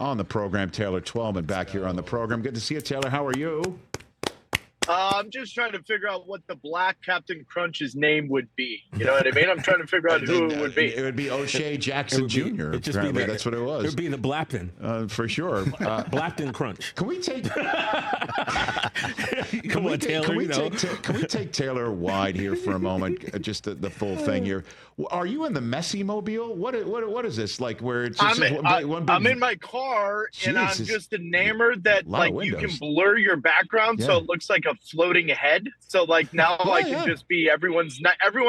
on the program. Taylor Twellman back here on the program. Good to see you, Taylor. How are you? I'm just trying to figure out what the black Captain Crunch's name would be. You know what I mean? I'm trying to figure out who it would be. It would be O'Shea Jackson Jr. Apparently, that's what it was. It would be the Blapton. For sure. Blapton Crunch. Can we take... Come on, Taylor. Can we take Taylor wide here for a moment? Just the full thing here. Are you in the Messi mobile? What is this? Like where it's just I'm in my car, and I'm just enamored that like you can blur your background so it looks like a floating head. So like now I can just be everyone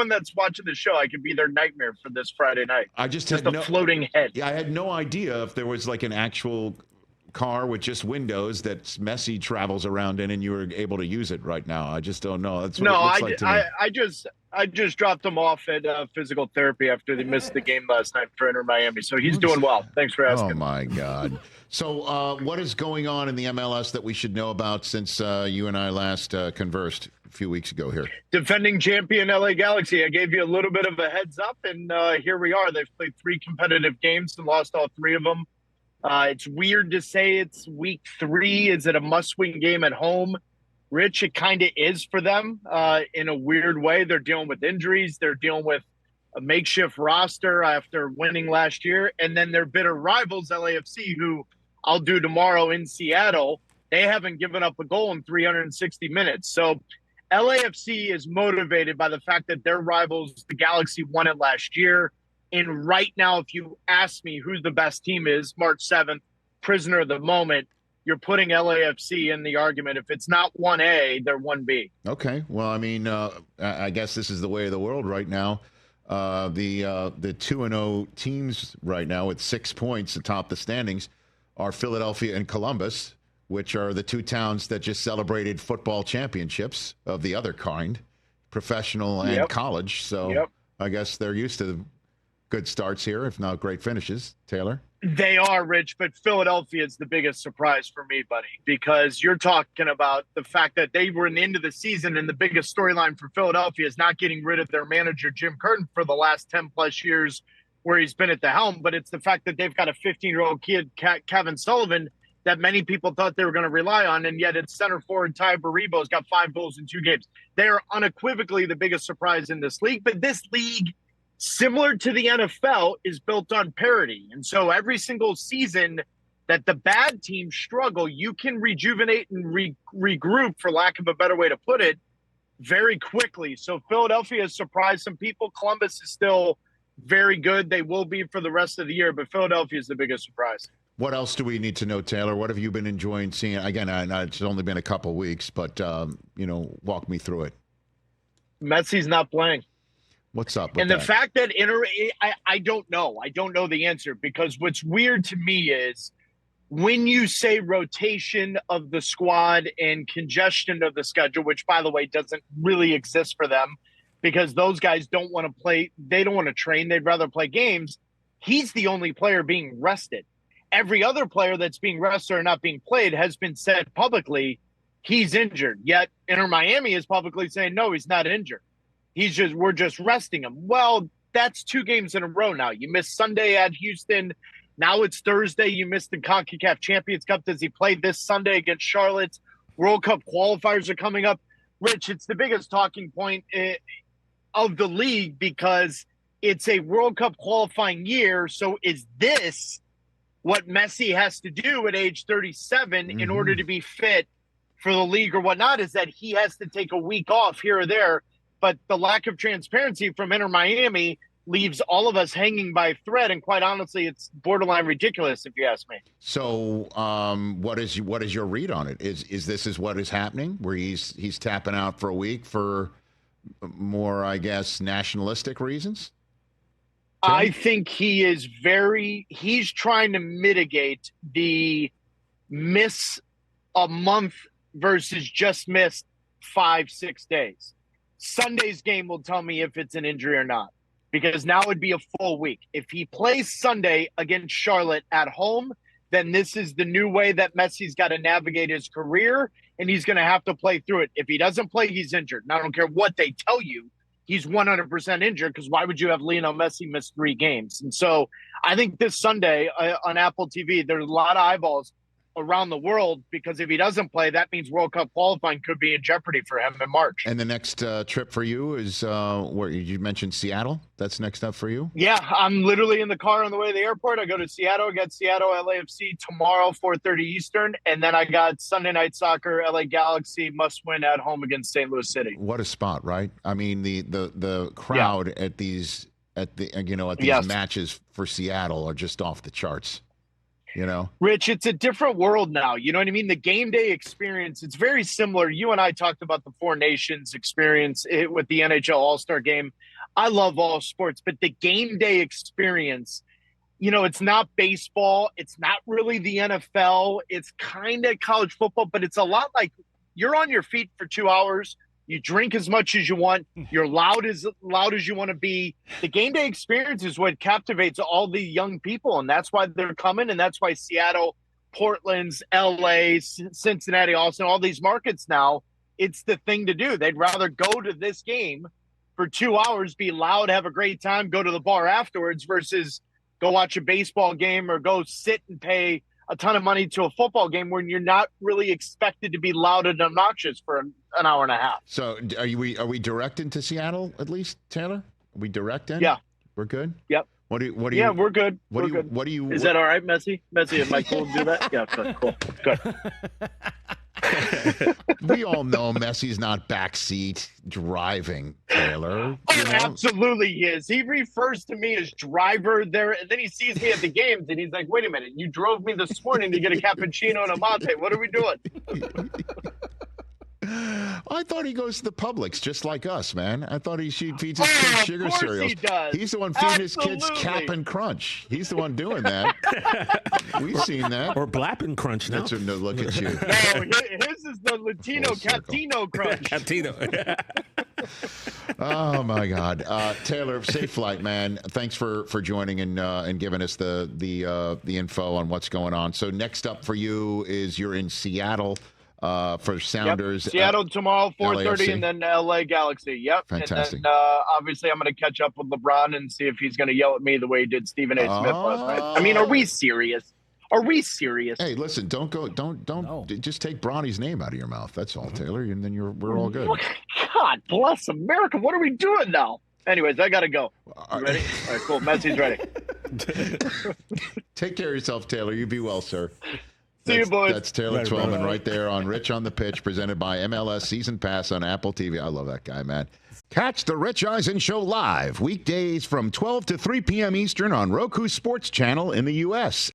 that's watching the show. I can be their nightmare for this Friday night. I just had a floating head. Yeah, I had no idea if there was like an actual car with just windows that Messi travels around in, and you were able to use it right now. I just don't know. That's what it looks like to me. I just dropped him off at physical therapy after they missed the game last night for Inter-Miami. So he's doing well. Thanks for asking. Oh, my God. So what is going on in the MLS that we should know about since you and I last conversed a few weeks ago here? Defending champion LA Galaxy. I gave you a little bit of a heads up, and here we are. They've played 3 competitive games and lost all 3 of them. It's weird to say it's week 3. Is it a must-win game at home? Rich, it kind of is for them in a weird way. They're dealing with injuries. They're dealing with a makeshift roster after winning last year. And then their bitter rivals, LAFC, who I'll do tomorrow in Seattle, they haven't given up a goal in 360 minutes. So LAFC is motivated by the fact that their rivals, the Galaxy, won it last year. And right now, if you ask me who the best team is, March 7th, prisoner of the moment, you're putting LAFC in the argument. If it's not 1A, they're 1B. Okay. Well, I mean, I guess this is the way of the world right now. The 2-0 teams right now with 6 points atop the standings are Philadelphia and Columbus, which are the 2 towns that just celebrated football championships of the other kind, professional and college. So I guess they're used to good starts here, if not great finishes. Taylor? They are, Rich, but Philadelphia is the biggest surprise for me, buddy, because you're talking about the fact that they were in the end of the season, and the biggest storyline for Philadelphia is not getting rid of their manager, Jim Curtin, for the last 10-plus years where he's been at the helm, but it's the fact that they've got a 15-year-old kid, Kevin Sullivan, that many people thought they were going to rely on, and yet it's center forward Ty Baribo's got 5 goals in 2 games. They are unequivocally the biggest surprise in this league, but this league, similar to the NFL, is built on parity. And so every single season that the bad teams struggle, you can rejuvenate and regroup, for lack of a better way to put it, very quickly. So Philadelphia has surprised some people. Columbus is still very good. They will be for the rest of the year, but Philadelphia is the biggest surprise. What else do we need to know, Taylor? What have you been enjoying seeing? Again, it's only been a couple weeks, but, walk me through it. Messi's not playing. What's up with and the fact that I don't know. I don't know the answer, because what's weird to me is when you say rotation of the squad and congestion of the schedule, which, by the way, doesn't really exist for them because those guys don't want to play. They don't want to train. They'd rather play games. He's the only player being rested. Every other player that's being rested or not being played has been said publicly he's injured. Yet Inter-Miami is publicly saying, no, he's not injured. We're just resting him. Well, that's 2 games in a row now. You missed Sunday at Houston. Now it's Thursday. You missed the CONCACAF Champions Cup. Does he play this Sunday against Charlotte? World Cup qualifiers are coming up. Rich, it's the biggest talking point of the league because it's a World Cup qualifying year. So is this what Messi has to do at age 37 in order to be fit for the league or whatnot? Is that he has to take a week off here or there? But the lack of transparency from Inter-Miami leaves all of us hanging by a thread, and quite honestly, it's borderline ridiculous if you ask me. So, what is your read on it? Is this what is happening, where he's tapping out for a week for more, I guess, nationalistic reasons? I think he's trying to mitigate the miss a month versus just missed 5-6 days. Sunday's game will tell me if it's an injury or not, because now it'd be a full week. If he plays Sunday against Charlotte at home, then this is the new way that Messi's got to navigate his career, and he's going to have to play through it. If he doesn't play, he's injured. And I don't care what they tell you. he's 100% injured, because why would you have Lionel Messi miss 3 games? And so I think this Sunday on Apple TV, there's a lot of eyeballs around the world, because if he doesn't play, that means World Cup qualifying could be in jeopardy for him in March. And the next trip for you is where you mentioned Seattle. That's next up for you? Yeah, I'm literally in the car on the way to the airport. I go to Seattle. I got Seattle LAFC tomorrow, 4:30 Eastern. And then I got Sunday Night Soccer, LA Galaxy must win at home against St. Louis City. What a spot, right? I mean, the crowd at these matches for Seattle are just off the charts. You know, Rich, it's a different world now. You know what I mean? The game day experience, it's very similar. You and I talked about the Four Nations experience with the NHL All-Star Game. I love all sports, but the game day experience, you know, it's not baseball. It's not really the NFL. It's kind of college football, but it's a lot like you're on your feet for 2 hours. You drink as much as you want. You're loud as you want to be. The game day experience is what captivates all the young people, and that's why they're coming, and that's why Seattle, Portland's, LA, Cincinnati, Austin, all these markets now, it's the thing to do. They'd rather go to this game for 2 hours, be loud, have a great time, go to the bar afterwards, versus go watch a baseball game or go sit and pay a ton of money to a football game when you're not really expected to be loud and obnoxious for an hour and a half. So are we direct into Seattle at least, Taylor? Are we direct in? Yeah. We're good? Yep. What do you Yeah, we're good. What do you Is that all right, Messi? Am I cool to do that? Yeah, cool. Good. We all know Messi's not backseat driving, Taylor. Oh, absolutely he is. He refers to me as driver there, and then he sees me at the games, and he's like, wait a minute, you drove me this morning to get a cappuccino and a mate. What are we doing? I thought he goes to the Publix just like us, man. I thought he feeds his kids sugar cereals. He does. He's the one feeding his kids Cap and Crunch. He's the one doing that. We've seen that. Or Blap and Crunch now. No, look at you. No, his is the Latino Catino Crunch. Catino. Oh my God, Taylor, safe flight, man. Thanks for joining and giving us the info on what's going on. So next up for you is you're in Seattle. For Sounders. Yep. Seattle tomorrow, 4:30, LAFC. and then LA Galaxy. Yep. Fantastic. And then, obviously, I'm going to catch up with LeBron and see if he's going to yell at me the way he did Stephen A. Smith last night. I mean, are we serious? Are we serious? Hey, listen, don't No. just take Bronny's name out of your mouth. That's all, Taylor, and then we're all good. God bless America. What are we doing now? Anyways, I got to go. You ready? All right, cool. Messi's ready. Take care of yourself, Taylor. You be well, sir. See you, boys. That's Taylor Twellman right there on Rich on the Pitch, presented by MLS Season Pass on Apple TV. I love that guy, man. Catch the Rich Eisen Show live weekdays from 12 to 3 p.m. Eastern on Roku Sports Channel in the U.S.